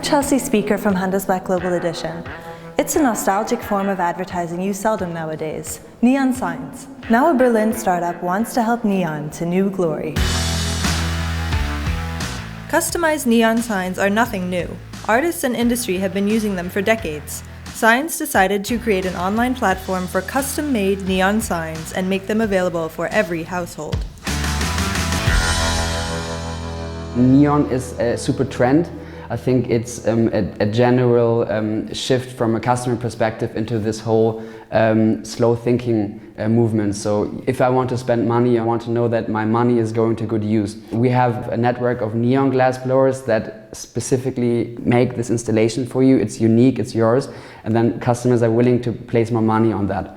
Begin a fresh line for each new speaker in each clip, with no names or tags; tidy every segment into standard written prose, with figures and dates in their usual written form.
Chelsea Speaker from Handelsblatt Global Edition. It's a nostalgic form of advertising used seldom nowadays, neon signs. Now a Berlin startup wants to help neon to new glory. Customized neon signs are nothing new. Artists and industry have been using them for decades. Sygns decided to create an online platform for custom-made neon signs and make them available for every household.
Neon is a super trend. I think it's a general shift from a customer perspective into this whole slow thinking movement. So if I want to spend money, I want to know that my money is going to good use. We have a network of neon glass blowers that specifically make this installation for you. It's unique, it's yours, and then customers are willing to place more money on that.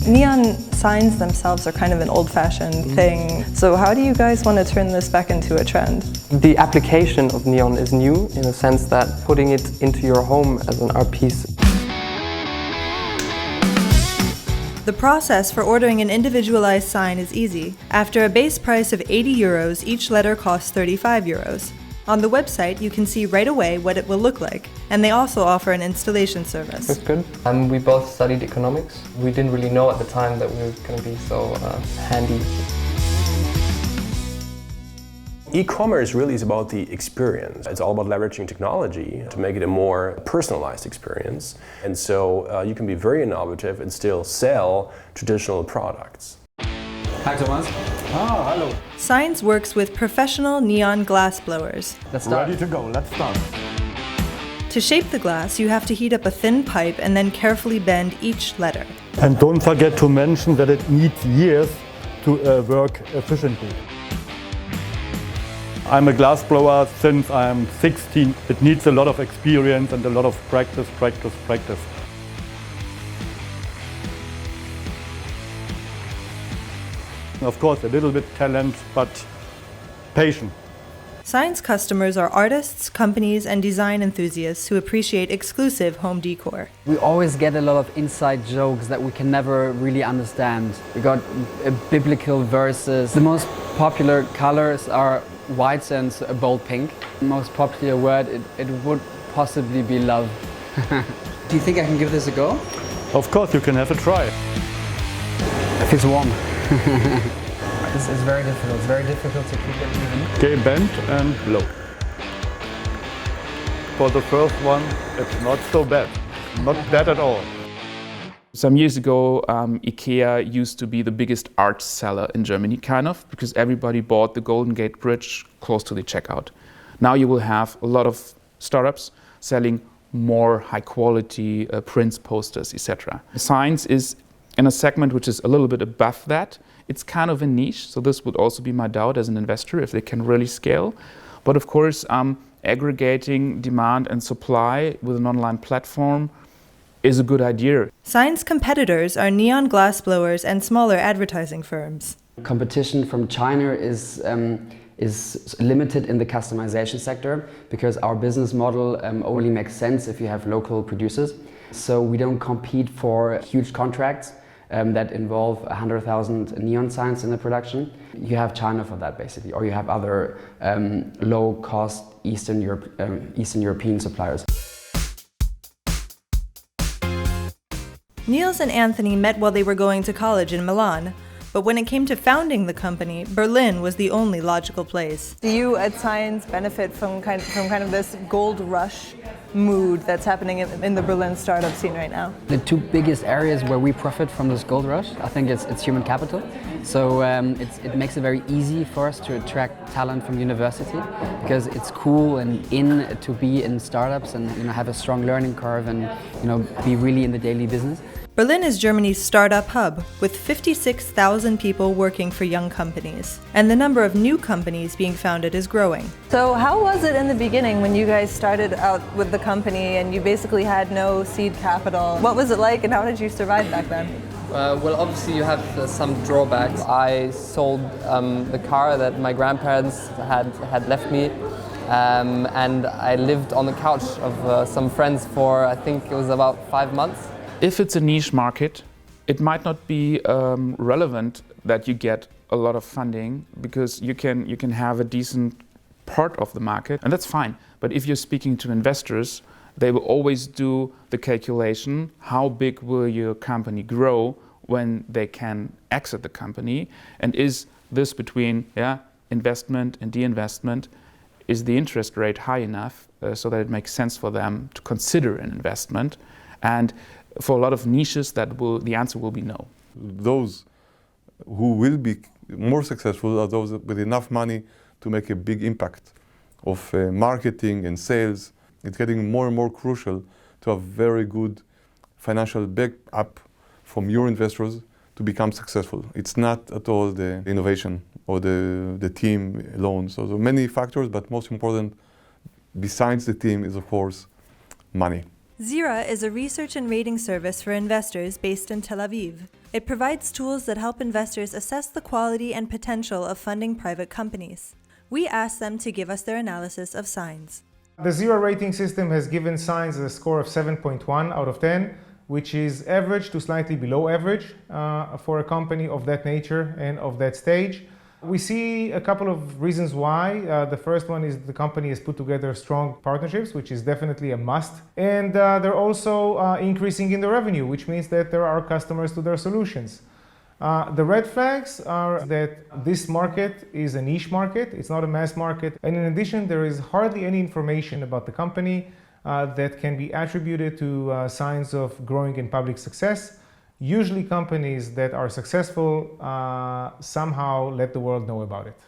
Neon signs themselves are kind of an old-fashioned thing. So how do you guys want to turn this back into a trend?
The application of neon is new in the sense that putting it into your home as an art piece.
The process for ordering an individualized sign is easy. After a base price of 80 euros, each letter costs 35 euros. On the website, you can see right away what it will look like, and they also offer an installation service.
That's good. We both studied economics. We didn't really know at the time that we were going to be so handy.
E-commerce really is about the experience. It's all about leveraging technology to make it a more personalized experience. And so you can be very innovative and still sell traditional products.
Hi Thomas.
Ah, hello.
Sygns works with professional neon glass blowers.
Let's start.
Ready to go, let's start.
To shape the glass, you have to heat up a thin pipe and then carefully bend each letter.
And don't forget to mention that it needs years to work efficiently. I'm a glass blower since I'm 16. It needs a lot of experience and a lot of practice. Of course, a little bit talent, but patience.
Sygns customers are artists, companies, and design enthusiasts who appreciate exclusive home decor.
We always get a lot of inside jokes that we can never really understand. We got biblical verses. The most popular colors are white and a bold pink. The most popular word, it would possibly be love. Do you think I can give this a go?
Of course, you can have a try.
It feels warm. This is very difficult. It's very difficult to keep it even.
Okay, bend and blow. For the first one, it's not so bad. Not bad at all.
Some years ago, IKEA used to be the biggest art seller in Germany, kind of, because everybody bought the Golden Gate Bridge close to the checkout. Now you will have a lot of startups selling more high-quality prints, posters, etc. Sygns is in a segment which is a little bit above that. It's kind of a niche, so this would also be my doubt as an investor if they can really scale. But of course, aggregating demand and supply with an online platform is a good idea.
Sygns competitors are neon glass blowers and smaller advertising firms.
Competition from China is limited in the customization sector because our business model only makes sense if you have local producers. So we don't compete for huge contracts that involve 100,000 neon signs in the production. You have China for that basically, or you have other low-cost Eastern European suppliers.
Nils and Anthony met while they were going to college in Milan. But when it came to founding the company, Berlin was the only logical place. Do you at Sygns benefit from kind of this gold rush mood that's happening in the Berlin startup scene right now?
The two biggest areas where we profit from this gold rush, I think it's human capital. So it makes it very easy for us to attract talent from university because it's cool and in to be in startups and have a strong learning curve and be really in the daily business.
Berlin is Germany's startup hub, with 56,000 people working for young companies. And the number of new companies being founded is growing. So how was it in the beginning when you guys started out with the company and you basically had no seed capital? What was it like and how did you survive back then?
Well, obviously you have some drawbacks. I sold the car that my grandparents had left me. And I lived on the couch of some friends for, I think it was about 5 months.
If it's a niche market, it might not be relevant that you get a lot of funding because you can have a decent part of the market, and that's fine. But if you're speaking to investors, they will always do the calculation, how big will your company grow when they can exit the company, and is this between investment and de-investment, is the interest rate high enough so that it makes sense for them to consider an investment? And for a lot of niches, the answer will be no.
Those who will be more successful are those with enough money to make a big impact of marketing and sales. It's getting more and more crucial to have very good financial backup from your investors to become successful. It's not at all the innovation or the team alone. So there are many factors, but most important, besides the team, is of course money.
ZIRRA is a research and rating service for investors based in Tel Aviv. It provides tools that help investors assess the quality and potential of funding private companies. We asked them to give us their analysis of Sygns.
The ZIRRA rating system has given Sygns a score of 7.1 out of 10, which is average to slightly below average for a company of that nature and of that stage. We see a couple of reasons why. The first one is the company has put together strong partnerships, which is definitely a must. And they're also increasing in the revenue, which means that there are customers to their solutions. The red flags are that this market is a niche market, it's not a mass market. And in addition, there is hardly any information about the company that can be attributed to signs of growing in public success. Usually companies that are successful somehow let the world know about it.